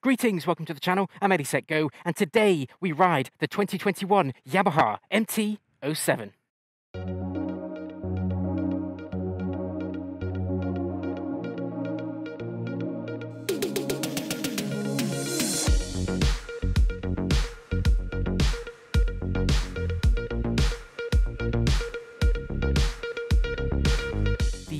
Greetings, welcome to the channel. I'm Eddie Set Go, and today we ride the 2021 Yamaha MT07.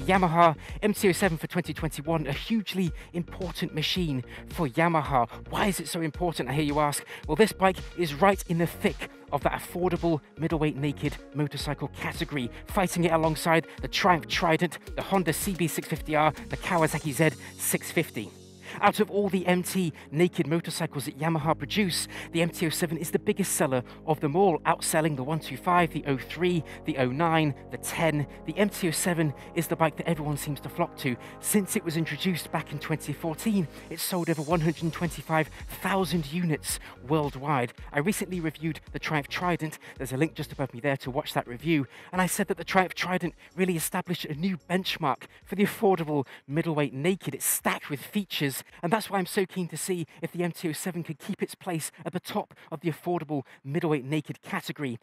Yamaha MT07 for 2021, a hugely important machine for Yamaha. Why is it so important, I hear you ask? Well, this bike is right in the thick of that affordable middleweight naked motorcycle category, fighting it alongside the Triumph Trident, the Honda CB650R, the Kawasaki Z650. Out of all the MT naked motorcycles that Yamaha produce, the MT07 is the biggest seller of them all, outselling the 125, the 03, the 09, the 10. The MT07 is the bike that everyone seems to flock to. Since it was introduced back in 2014, it's sold over 125,000 units worldwide. I recently reviewed the Triumph Trident. There's a link just above me there to watch that review. And I said that the Triumph Trident really established a new benchmark for the affordable middleweight naked. It's stacked with features. And that's why I'm so keen to see if the MT07 could keep its place at the top of the affordable middleweight naked category.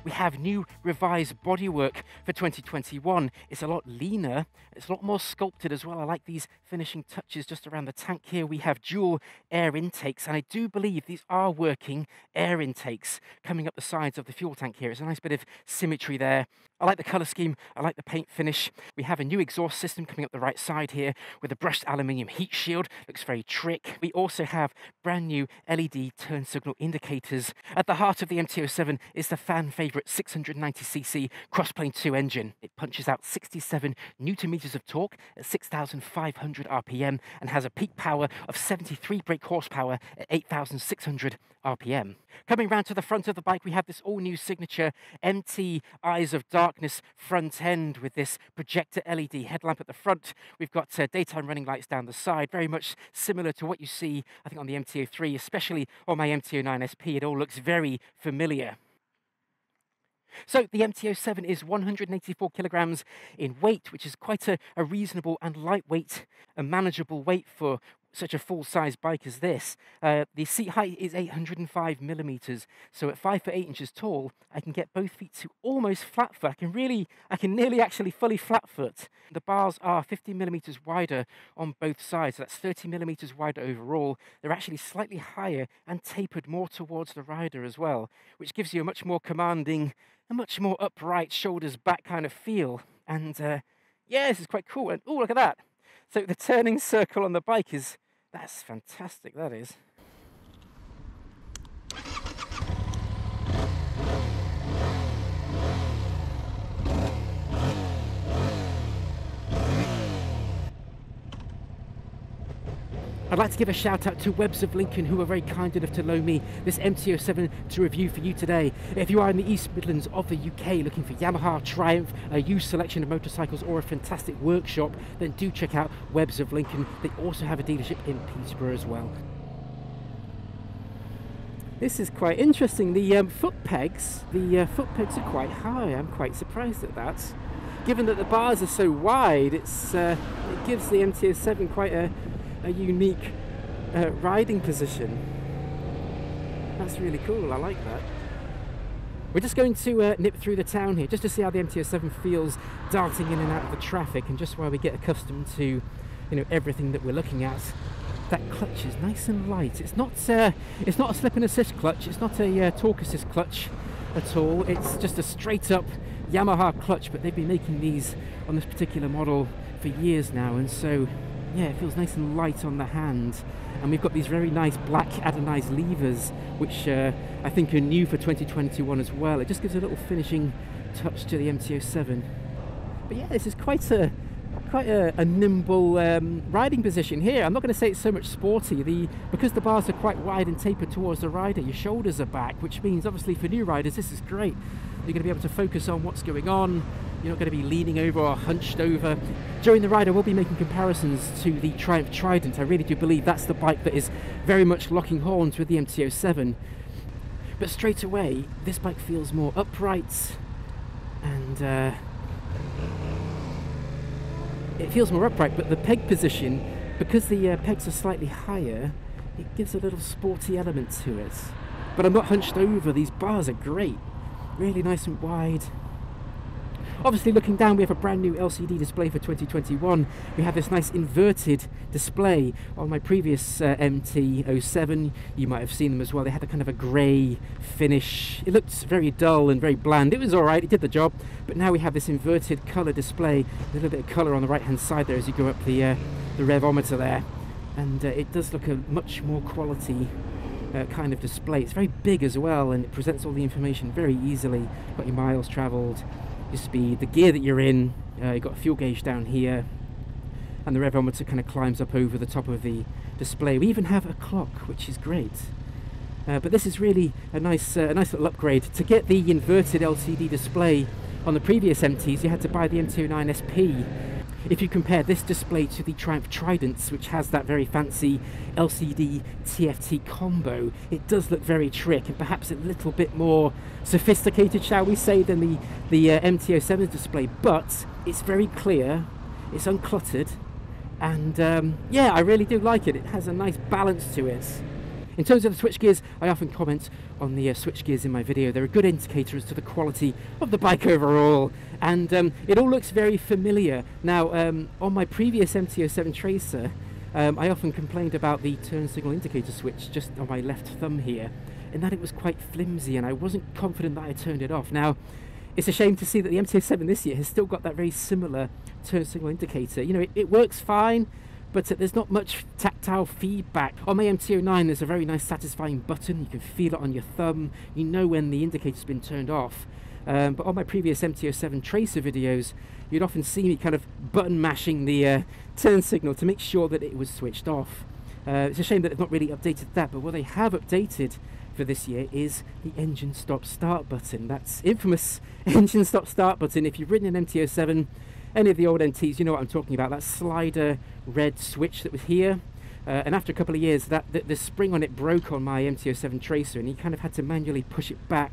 We have new revised bodywork for 2021. It's a lot leaner, it's a lot more sculpted as well. I like these finishing touches just around the tank here. We have dual air intakes, and I do believe these are working air intakes coming up the sides of the fuel tank here. It's a nice bit of symmetry there. I like the colour scheme, I like the paint finish. We have a new exhaust system coming up the right side here with a brushed aluminium heat shield. Looks very trick. We also have brand new LED turn signal indicators. At the heart of the MT07 is the fan favourite 690cc crossplane 2 engine. It punches out 67 newton meters of torque at 6,500 RPM and has a peak power of 73 brake horsepower at 8,600 RPM. Coming round to the front of the bike, we have this all-new signature MT Eyes of Darkness front end with this projector LED headlamp at the front. We've got daytime running lights down the side, very much similar to what you see, I think, on the MT03, especially on my MT09 SP. It all looks very familiar. So the MT07 is 184 kilograms in weight, which is quite a reasonable and lightweight and manageable weight for such a full-size bike as this. The seat height is 805 millimeters, so at 5'8" tall, I can get both feet to almost flat foot. I can nearly actually fully flat foot. The bars are 50 millimeters wider on both sides, so that's 30 millimeters wider overall. They're actually slightly higher and tapered more towards the rider as well, which gives you a much more commanding, a much more upright, shoulders back kind of feel. And yeah, this is quite cool. And oh, look at that. So the turning circle on the bike that's fantastic, that is. I'd like to give a shout out to Webs of Lincoln, who were very kind enough to loan me this MT07 to review for you today. If you are in the East Midlands of the UK looking for Yamaha, Triumph, a used selection of motorcycles or a fantastic workshop, then do check out Webs of Lincoln. They also have a dealership in Peterborough as well. This is quite interesting. The foot pegs are quite high. I'm quite surprised at that. Given that the bars are so wide, it gives the MT07 quite a unique riding position. That's really cool, I like that. We're just going to nip through the town here just to see how the MT07 feels darting in and out of the traffic, and just while we get accustomed to everything that we're looking at. That clutch is nice and light. It's not a slip and assist clutch, it's not a torque assist clutch at all. It's just a straight up Yamaha clutch, but they've been making these on this particular model for years now, and so yeah, it feels nice and light on the hand. And we've got these very nice black anodized levers, which I think are new for 2021 as well. It just gives a little finishing touch to the MT07. But yeah, this is quite a nimble riding position here. I'm not going to say it's so much sporty. Because the bars are quite wide and tapered towards the rider, your shoulders are back, which means obviously for new riders this is great. You're going to be able to focus on what's going on. You're not going to be leaning over or hunched over. During the ride I will be making comparisons to the Triumph Trident. I really do believe that's the bike that is very much locking horns with the MT07. But straight away, this bike feels more upright, and it feels more upright, but the peg position, because the pegs are slightly higher, it gives a little sporty element to it. But I'm not hunched over. These bars are great, really nice and wide. Obviously, looking down, we have a brand new LCD display for 2021. We have this nice inverted display. On my previous MT07, you might have seen them as well. They had a kind of a grey finish. It looked very dull and very bland. It was all right, it did the job. But now we have this inverted colour display, a little bit of colour on the right-hand side there as you go up the revometer there. And it does look a much more quality kind of display. It's very big as well, and it presents all the information very easily. Got your miles travelled, your speed, the gear that you're in, you've got a fuel gauge down here, and the revometer kind of climbs up over the top of the display. We even have a clock, which is great. But this is really a nice little upgrade. To get the inverted LCD display on the previous MTs, you had to buy the MT09 SP. If you compare this display to the Triumph Tridents, which has that very fancy LCD TFT combo, it does look very trick and perhaps a little bit more sophisticated, shall we say, than the MT07 display, but it's very clear, it's uncluttered, and yeah, I really do like it. It has a nice balance to it. In terms of the switch gears, I often comment on the switch gears in my video. They're a good indicator as to the quality of the bike overall, and it all looks very familiar. Now, on my previous MT07 Tracer, I often complained about the turn signal indicator switch just on my left thumb here, in that it was quite flimsy and I wasn't confident that I turned it off. Now, it's a shame to see that the MT07 this year has still got that very similar turn signal indicator. You know, it works fine, but there's not much tactile feedback. On my MT09 there's a very nice satisfying button. You can feel it on your thumb, you know when the indicator's been turned off. But on my previous MT07 Tracer videos, you'd often see me kind of button mashing the turn signal to make sure that it was switched off. It's a shame that they've not really updated that, but what they have updated for this year is the engine stop start button. That's infamous engine stop start button. If you've ridden an MT07, any of the old MTs, you know what I'm talking about, that slider red switch that was here. And after a couple of years, the spring on it broke on my MT07 Tracer, and you kind of had to manually push it back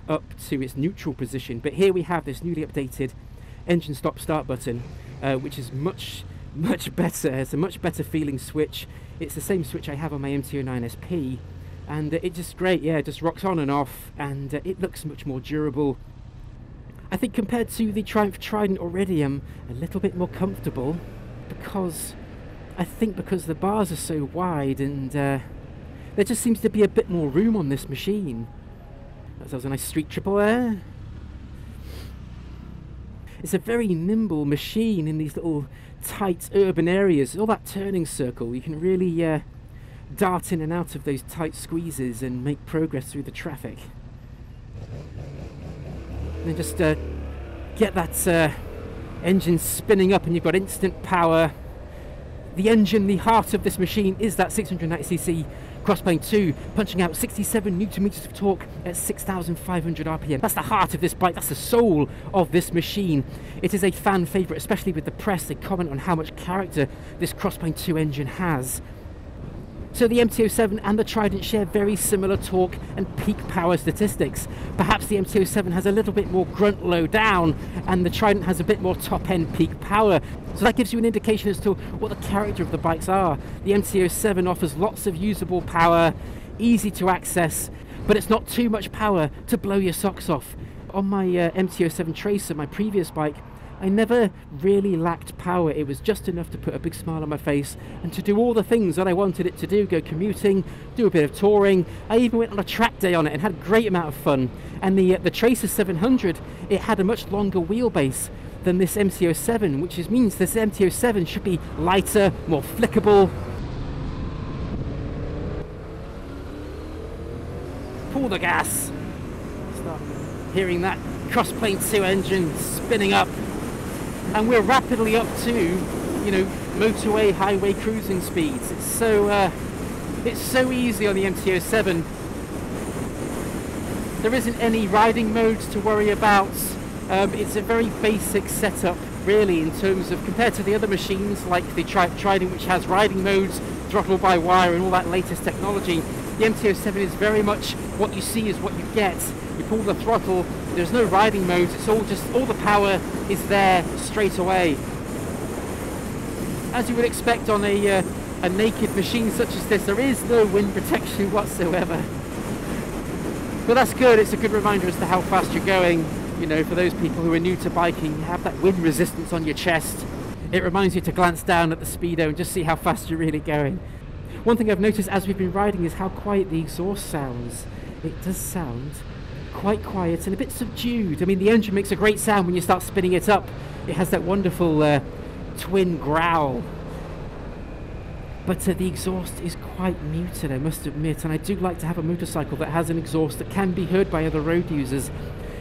up to its neutral position. But here we have this newly updated engine stop start button, which is much better. It's a much better feeling switch. It's the same switch I have on my MT09 SP, and it's just great. Yeah, it just rocks on and off, and it looks much more durable. I think compared to the Triumph Trident already, I'm a little bit more comfortable because the bars are so wide, and there just seems to be a bit more room on this machine. That was a nice street triple there. It's a very nimble machine in these little tight urban areas. All that turning circle, you can really dart in and out of those tight squeezes and make progress through the traffic. And then just get that engine spinning up, and you've got instant power. The engine, the heart of this machine, is that 690cc Crossplane 2, punching out 67 Nm of torque at 6,500 RPM. That's the heart of this bike, that's the soul of this machine. It is a fan favourite, especially with the press. They comment on how much character this Crossplane 2 engine has. So the MT07 and the Trident share very similar torque and peak power statistics. Perhaps the MT07 has a little bit more grunt low down, and the Trident has a bit more top end peak power. So that gives you an indication as to what the character of the bikes are. The MT07 offers lots of usable power, easy to access, but it's not too much power to blow your socks off. On my MT07 Tracer, my previous bike, I never really lacked power. It was just enough to put a big smile on my face and to do all the things that I wanted it to do. Go commuting, do a bit of touring. I even went on a track day on it and had a great amount of fun. And the Tracer 700, it had a much longer wheelbase than this MT07, which means this MT07 should be lighter, more flickable. Pull the gas. Start hearing that Crossplane 2 engine spinning up. And we're rapidly up to, you know, motorway, highway cruising speeds. It's so easy on the MT07. There isn't any riding modes to worry about. It's a very basic setup, really, in terms of, compared to the other machines like the Trident, which has riding modes, throttle by wire and all that latest technology. The MT07 is very much what you see is what you get. You pull the throttle, there's no riding modes, it's all the power is there straight away. As you would expect on a naked machine such as this, there is no wind protection whatsoever. But that's good, it's a good reminder as to how fast you're going. You know, for those people who are new to biking, you have that wind resistance on your chest. It reminds you to glance down at the speedo and just see how fast you're really going. One thing I've noticed as we've been riding is how quiet the exhaust sounds. It does sound quite quiet and a bit subdued. I mean, the engine makes a great sound when you start spinning it up. It has that wonderful twin growl. But the exhaust is quite muted, I must admit, and I do like to have a motorcycle that has an exhaust that can be heard by other road users.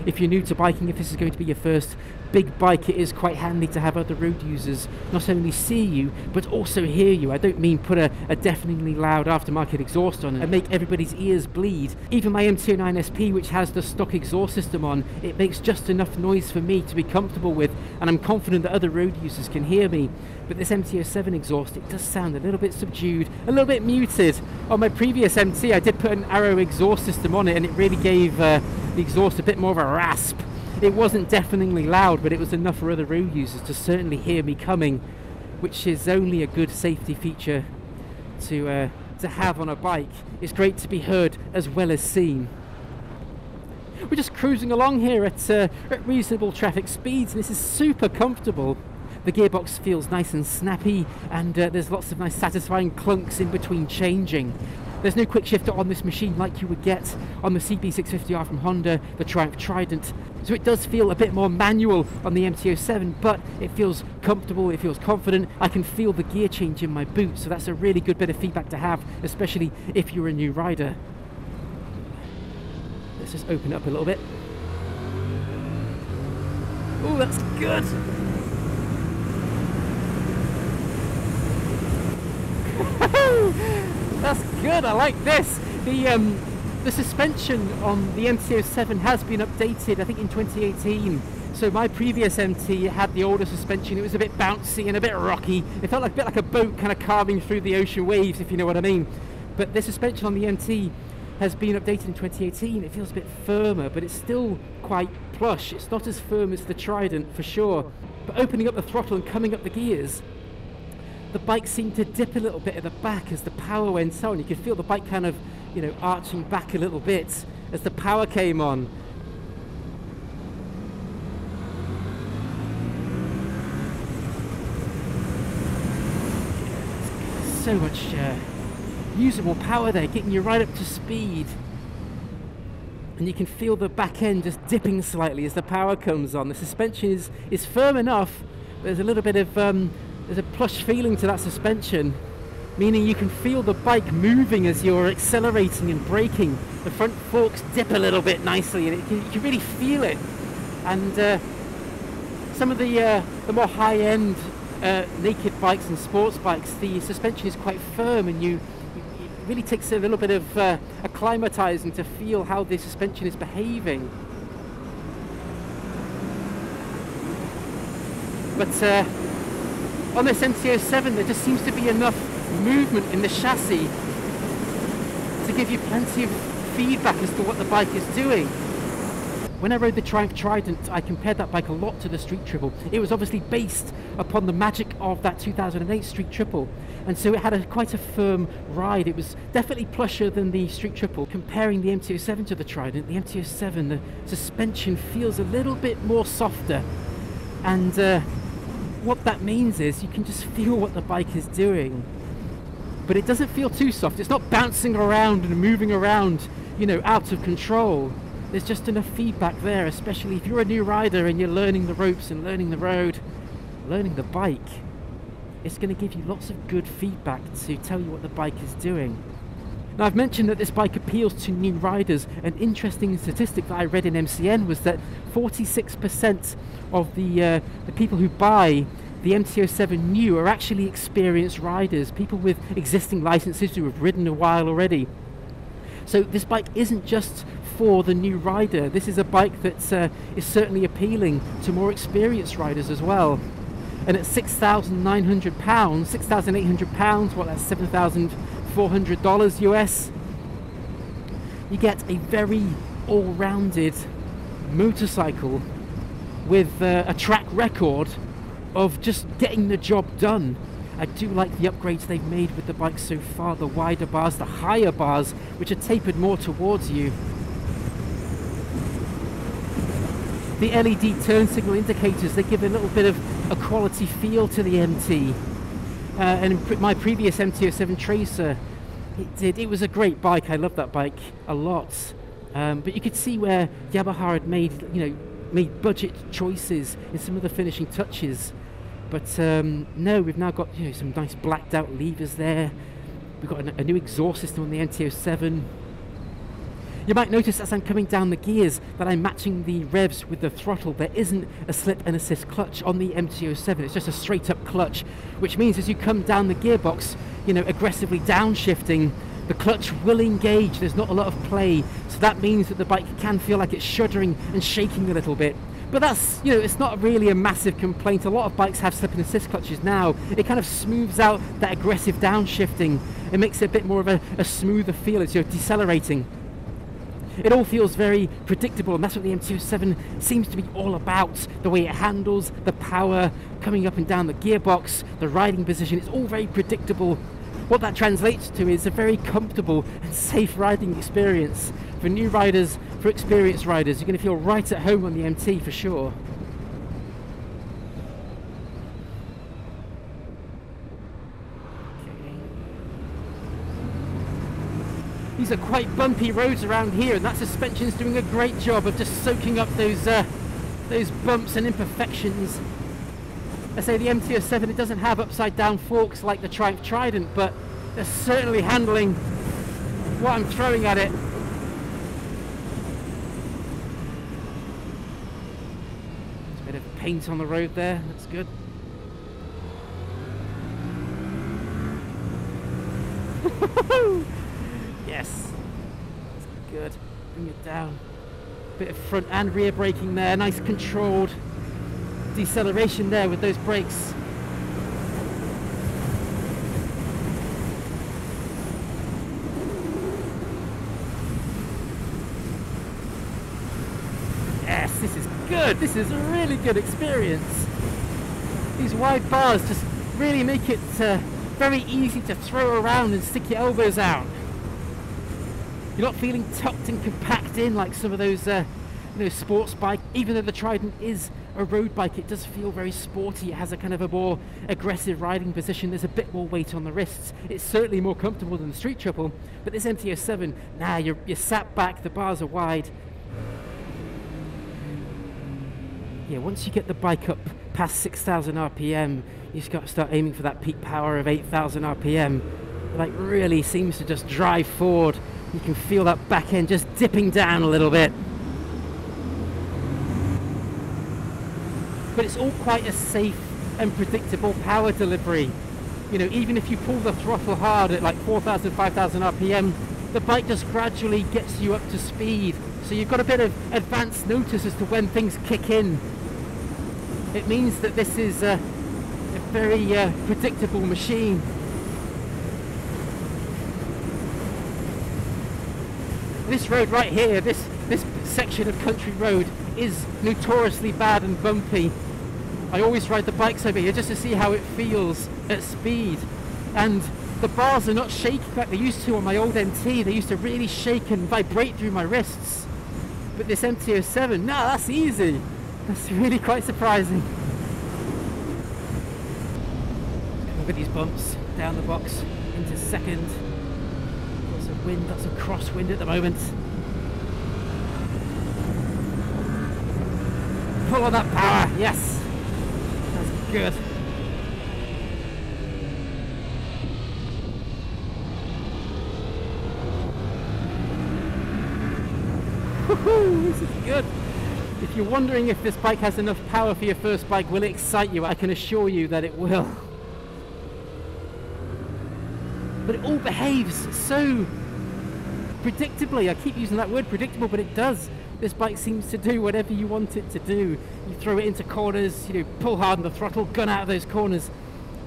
If you're new to biking, if this is going to be your first big bike, it is quite handy to have other road users not only see you, but also hear you. I don't mean put a deafeningly loud aftermarket exhaust on and make everybody's ears bleed. Even my MT09 SP, which has the stock exhaust system on, it makes just enough noise for me to be comfortable with, and I'm confident that other road users can hear me. But this MT07 exhaust, it does sound a little bit subdued, a little bit muted. On my previous MT, I did put an Arrow exhaust system on it, and it really gave the exhaust a bit more of a rasp. It wasn't deafeningly loud, but it was enough for other road users to certainly hear me coming, which is only a good safety feature to have on a bike. It's great to be heard as well as seen. We're just cruising along here at reasonable traffic speeds, and this is super comfortable. The gearbox feels nice and snappy, and there's lots of nice satisfying clunks in between changing. There's no quick shifter on this machine like you would get on the CB650R from Honda, the Triumph Trident. So it does feel a bit more manual on the MT07, but it feels comfortable, it feels confident. I can feel the gear change in my boot, so that's a really good bit of feedback to have, especially if you're a new rider. Let's just open it up a little bit. Oh, that's good! That's good, I like this. The suspension on the MT07 has been updated, I think in 2018. So my previous MT had the older suspension. It was a bit bouncy and a bit rocky. It felt like a bit like a boat kind of carving through the ocean waves, if you know what I mean. But the suspension on the MT has been updated in 2018. It feels a bit firmer, but it's still quite plush. It's not as firm as the Trident for sure. But opening up the throttle and coming up the gears, the bike seemed to dip a little bit at the back as the power went on. You could feel the bike kind of, you know, arching back a little bit as the power came on. So much usable power there, getting you right up to speed. And you can feel the back end just dipping slightly as the power comes on. The suspension is firm enough, but there's a little bit of there's a plush feeling to that suspension, meaning you can feel the bike moving as you're accelerating and braking. The front forks dip a little bit nicely, and you can really feel it. And some of the more high-end naked bikes and sports bikes, the suspension is quite firm, and it really takes a little bit of acclimatizing to feel how the suspension is behaving. But on this MT07, there just seems to be enough movement in the chassis to give you plenty of feedback as to what the bike is doing. When I rode the Triumph Trident, I compared that bike a lot to the Street Triple. It was obviously based upon the magic of that 2008 Street Triple, and so it had quite a firm ride. It was definitely plusher than the Street Triple. Comparing the MT07 to the Trident, the MT07, the suspension feels a little bit more softer, and what that means is you can just feel what the bike is doing, but it doesn't feel too soft. It's not bouncing around and moving around, you know, out of control. There's just enough feedback there, especially if you're a new rider and you're learning the ropes and learning the road, learning the bike. It's going to give you lots of good feedback to tell you what the bike is doing. Now, I've mentioned that this bike appeals to new riders. An interesting statistic that I read in MCN was that 46% of the people who buy the MT07 new are actually experienced riders, people with existing licenses who have ridden a while already. So this bike isn't just for the new rider. This is a bike that is certainly appealing to more experienced riders as well. And at £6,900, £6,800, well, that's $7,400 US, you get a very all-rounded motorcycle with a track record of just getting the job done. I do like the upgrades they've made with the bike so far, the wider bars, the higher bars, which are tapered more towards you. The LED turn signal indicators, they give a little bit of a quality feel to the MT. And my previous MT07 Tracer, it was a great bike. I love that bike a lot. But you could see where Yamaha had made budget choices in some of the finishing touches. But no, we've now got some nice blacked out levers there. We've got a new exhaust system on the MT07. You might notice as I'm coming down the gears that I'm matching the revs with the throttle. There isn't a slip and assist clutch on the MT07. It's just a straight up clutch, which means as you come down the gearbox, aggressively downshifting, the clutch will engage. There's not a lot of play. So that means that the bike can feel like it's shuddering and shaking a little bit. But that's, it's not really a massive complaint. A lot of bikes have slip and assist clutches now. It kind of smooths out that aggressive downshifting. It makes it a bit more of a smoother feel as you're decelerating. It all feels very predictable, and that's what the MT07 seems to be all about. The way it handles, the power, coming up and down the gearbox, the riding position, it's all very predictable. What that translates to is a very comfortable and safe riding experience. For new riders, for experienced riders, you're going to feel right at home on the MT for sure. These are quite bumpy roads around here, and that suspension's doing a great job of just soaking up those bumps and imperfections. I say the MT07, it doesn't have upside down forks like the Triumph Trident, but they're certainly handling what I'm throwing at it. There's a bit of paint on the road there, that's good. Yes, that's good. Bring it down. Bit of front and rear braking there. Nice controlled deceleration there with those brakes. Yes, this is good. This is a really good experience. These wide bars just really make it very easy to throw around and stick your elbows out. You're not feeling tucked and compact in like some of those sports bike. Even though the Trident is a road bike, it does feel very sporty. It has a kind of a more aggressive riding position. There's a bit more weight on the wrists. It's certainly more comfortable than the Street Triple. But this MT07, nah, you're sat back, the bars are wide. Yeah, once you get the bike up past 6,000 RPM, you just got to start aiming for that peak power of 8,000 RPM. It like really seems to just drive forward. You can feel that back end just dipping down a little bit. But it's all quite a safe and predictable power delivery. Even if you pull the throttle hard at like 4,000, 5,000 RPM, the bike just gradually gets you up to speed. So you've got a bit of advance notice as to when things kick in. It means that this is a very predictable machine. This road right here, this section of country road is notoriously bad and bumpy. I always ride the bikes over here just to see how it feels at speed. And the bars are not shaking like they used to on my old MT. They used to really shake and vibrate through my wrists. But this MT07, no, that's easy. That's really quite surprising. Look at these bumps down the box into second. Wind, that's a crosswind at the moment. Pull on that power, yes. That's good. Woohoo, this is good. If you're wondering if this bike has enough power for your first bike, will it excite you? I can assure you that it will. But it all behaves so predictably. I keep using that word, predictable, but it does. This bike seems to do whatever you want it to do. You throw it into corners, you know, pull hard on the throttle, gun out of those corners.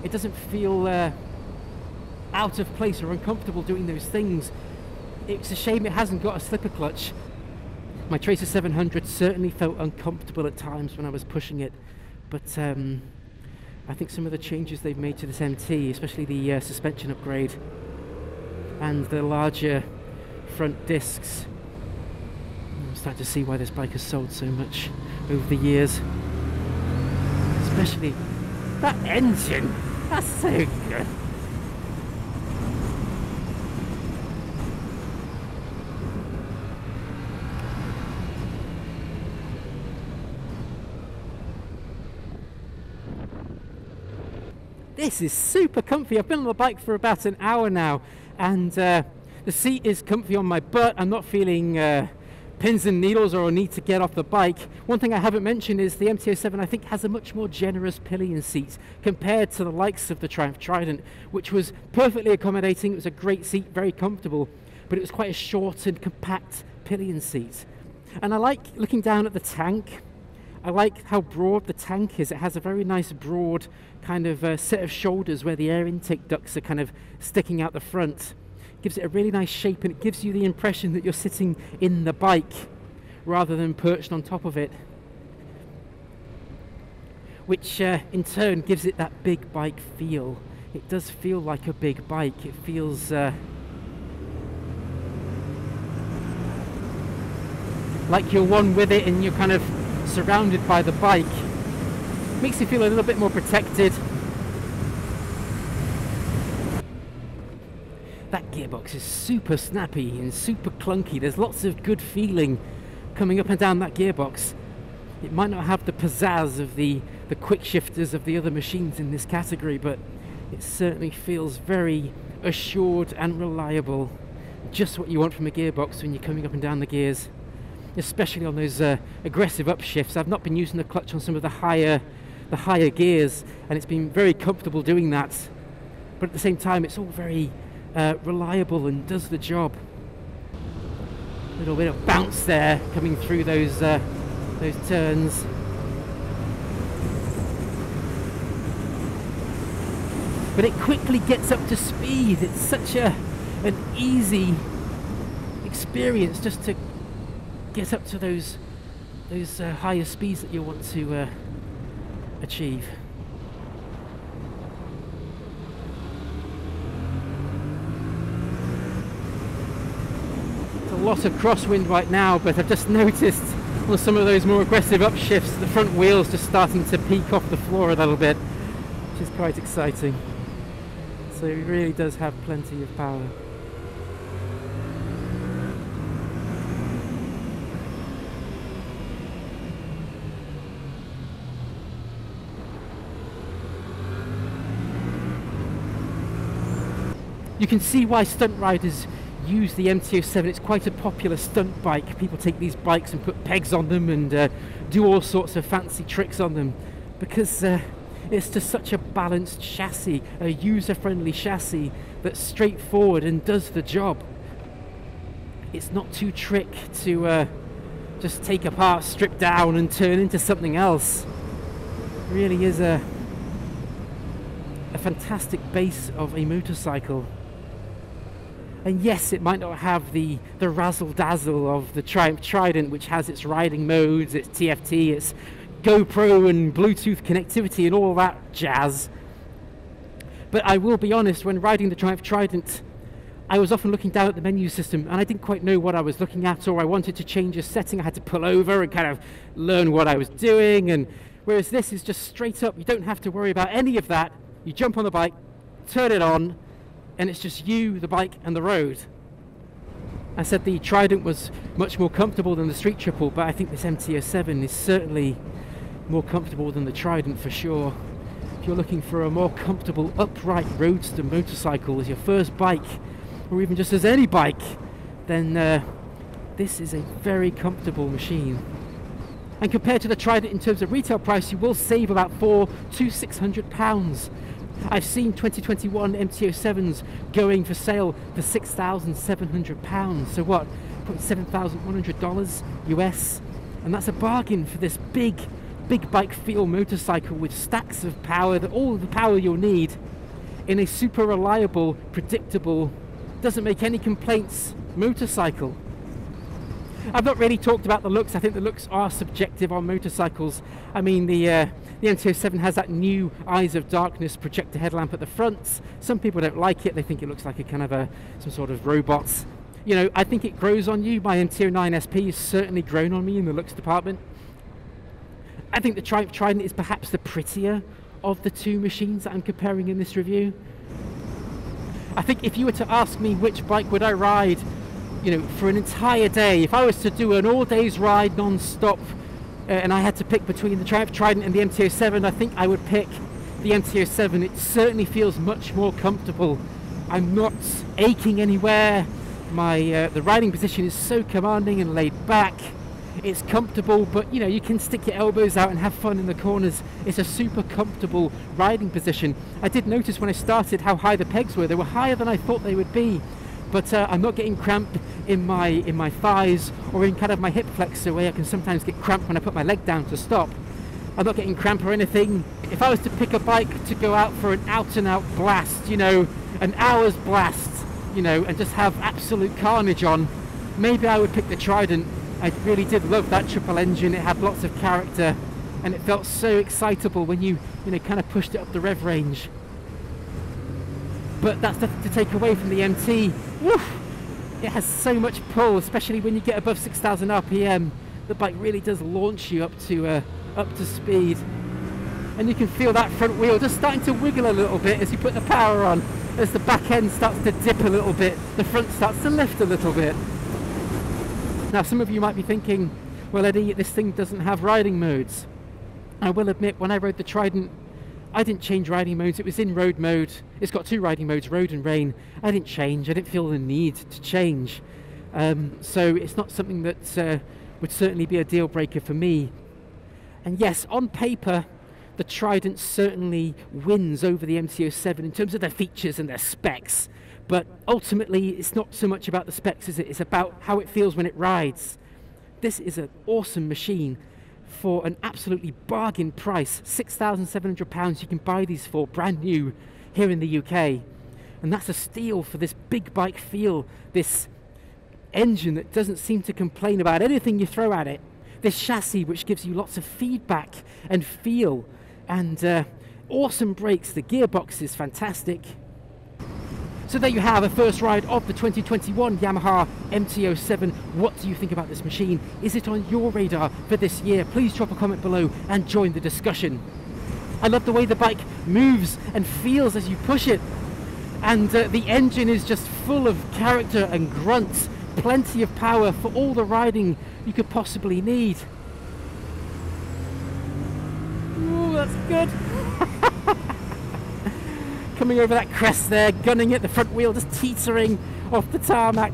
It doesn't feel out of place or uncomfortable doing those things. It's a shame it hasn't got a slipper clutch. My Tracer 700 certainly felt uncomfortable at times when I was pushing it, but I think some of the changes they've made to this MT, especially the suspension upgrade and the larger front discs, I'm starting to see why this bike has sold so much over the years. Especially that engine, that's so good. This is super comfy. I've been on the bike for about an hour now, and the seat is comfy on my butt. I'm not feeling pins and needles or a need to get off the bike. One thing I haven't mentioned is the MT07, I think, has a much more generous pillion seat compared to the likes of the Triumph Trident, which was perfectly accommodating. It was a great seat, very comfortable, but it was quite a short and compact pillion seat. And I like looking down at the tank. I like how broad the tank is. It has a very nice broad kind of set of shoulders where the air intake ducts are kind of sticking out the front. It gives it a really nice shape, and it gives you the impression that you're sitting in the bike rather than perched on top of it, which in turn gives it that big bike feel. It does feel like a big bike. It feels like you're one with it and you're kind of surrounded by the bike. Makes you feel a little bit more protected. That gearbox is super snappy and super clunky. There's lots of good feeling coming up and down that gearbox. It might not have the pizzazz of the quick shifters of the other machines in this category, but it certainly feels very assured and reliable. Just what you want from a gearbox when you're coming up and down the gears, especially on those aggressive upshifts. I've not been using the clutch on some of the higher gears, and it's been very comfortable doing that, but at the same time it's all very reliable and does the job. A little bit of bounce there coming through those turns. But it quickly gets up to speed. It's such an easy experience just to get up to those higher speeds that you want to achieve. It's a lot of crosswind right now, but I've just noticed on some of those more aggressive upshifts the front wheels just starting to peek off the floor a little bit, which is quite exciting. So it really does have plenty of power. You can see why stunt riders use the MT07. It's quite a popular stunt bike. People take these bikes and put pegs on them and do all sorts of fancy tricks on them, because it's just such a balanced chassis, a user-friendly chassis that's straightforward and does the job. It's not too trick to just take apart, strip down and turn into something else. It really is a fantastic base of a motorcycle. And yes, it might not have the razzle-dazzle of the Triumph Trident, which has its riding modes, its TFT, its GoPro and Bluetooth connectivity and all that jazz. But I will be honest, when riding the Triumph Trident, I was often looking down at the menu system and I didn't quite know what I was looking at, or I wanted to change a setting. I had to pull over and kind of learn what I was doing. And whereas this is just straight up, you don't have to worry about any of that. You jump on the bike, turn it on, and it's just you, the bike, and the road. I said the Trident was much more comfortable than the Street Triple, but I think this MT07 is certainly more comfortable than the Trident for sure. If you're looking for a more comfortable upright roadster motorcycle as your first bike, or even just as any bike, then this is a very comfortable machine. And compared to the Trident in terms of retail price, you will save about £400 to £600 I've seen 2021 MT07s going for sale for £6,700. So what? Probably $7,100 US. And that's a bargain for this big bike feel motorcycle with stacks of power, all the power you'll need in a super reliable, predictable, doesn't make any complaints motorcycle. I've not really talked about the looks. I think the looks are subjective on motorcycles. I mean, the MT07 has that new Eyes of Darkness projector headlamp at the front. Some people don't like it. They think it looks like a kind of some sort of robot. You know, I think it grows on you. My MT09 SP has certainly grown on me in the looks department. I think the Triumph Trident is perhaps the prettier of the two machines that I'm comparing in this review. I think if you were to ask me which bike would I ride, you know, for an entire day, if I was to do an all-days ride non-stop, and I had to pick between the Triumph Trident and the MT07, I think I would pick the MT07. It certainly feels much more comfortable. I'm not aching anywhere. The riding position is so commanding and laid back. It's comfortable, but you know, you can stick your elbows out and have fun in the corners. It's a super comfortable riding position. I did notice when I started how high the pegs were. They were higher than I thought they would be, but I'm not getting cramp in my thighs or in kind of my hip flexor where I can sometimes get cramp when I put my leg down to stop. I'm not getting cramp or anything. If I was to pick a bike to go out for an out-and-out blast, you know, an hour's blast, you know, and just have absolute carnage on, maybe I would pick the Trident. I really did love that triple engine. It had lots of character and it felt so excitable when you know, kind of pushed it up the rev range. But that's nothing to take away from the MT. Woof! It has so much pull, especially when you get above 6,000 RPM. The bike really does launch you up to speed. And you can feel that front wheel just starting to wiggle a little bit as you put the power on. As the back end starts to dip a little bit, the front starts to lift a little bit. Now some of you might be thinking, well Eddie, this thing doesn't have riding modes. I will admit, when I rode the Trident, I didn't change riding modes. It was in road mode. It's got two riding modes, road and rain. I didn't change. I didn't feel the need to change. So it's not something that would certainly be a deal breaker for me. And yes, on paper, the Trident certainly wins over the MT07 in terms of their features and their specs. But ultimately, it's not so much about the specs, is it? It's about how it feels when it rides. This is an awesome machine for an absolutely bargain price. £6,700 you can buy these for, brand new, here in the UK. And that's a steal for this big bike feel, this engine that doesn't seem to complain about anything you throw at it, this chassis which gives you lots of feedback and feel, and awesome brakes. The gearbox is fantastic. So there you have a first ride of the 2021 Yamaha MT07. What do you think about this machine? Is it on your radar for this year? Please drop a comment below and join the discussion. I love the way the bike moves and feels as you push it. And the engine is just full of character and grunt. Plenty of power for all the riding you could possibly need. Ooh, that's good. Coming over that crest there, gunning it, the front wheel just teetering off the tarmac.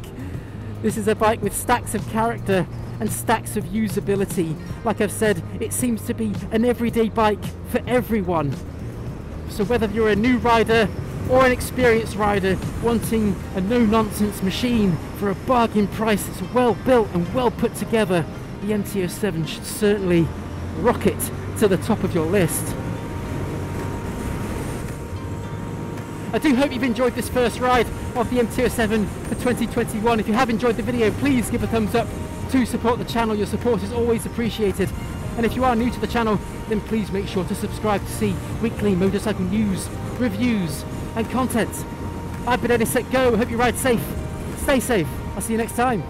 This is a bike with stacks of character and stacks of usability. Like I've said, it seems to be an everyday bike for everyone. So whether you're a new rider or an experienced rider wanting a no-nonsense machine for a bargain price, it's well built and well put together, the MT07 should certainly rocket to the top of your list. I do hope you've enjoyed this first ride of the MT07 for 2021. If you have enjoyed the video, please give a thumbs up to support the channel. Your support is always appreciated. And if you are new to the channel, then please make sure to subscribe to see weekly motorcycle news, reviews and content. I've been Eddie Set Go. I hope you ride safe. Stay safe. I'll see you next time.